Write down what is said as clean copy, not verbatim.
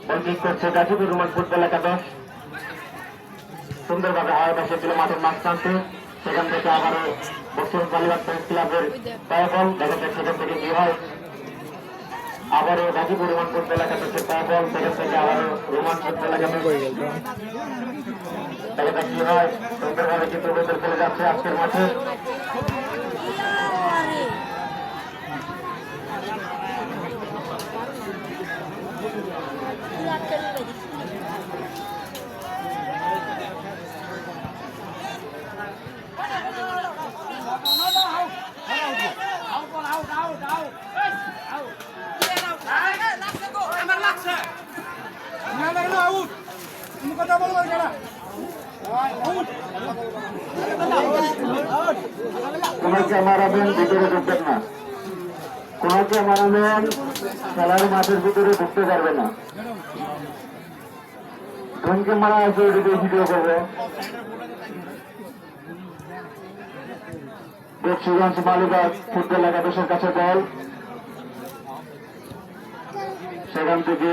বল kick করছে Gazipur Roman football একাদশ। সুন্দরভাবে হাওয়া বসে ছিল মাঠের মাঝখানতে। সেখান থেকে আবারও বর্তমান বালিবাগ প্রেস ক্লাবের পায়াবল। দেখা যাক সেখান থেকে কি হয়। আবারও গাজীপুর রোমান ফুটবল একাদশের পায়াবল। সেখান থেকে আবারও রোমান ফুটবল একাদশ। দেখা যাক কি হয়। সুন্দরভাবে কিন্তু বেতন চলে যাচ্ছে আজকের মাঠে। কোন ক্যামেরাম্যান ভিতরে ঢুকবেন না। কোন ক্যামেরাম্যান খেলার মাঠের ভিতরে ঢুকতে পারবে না। কোন ক্যামেরা আছে ওইটা ভিডিও করবো। বক্সিগঞ্জ বালিবাগ ফুটবল একাদশের কাছে বল। সেখান থেকে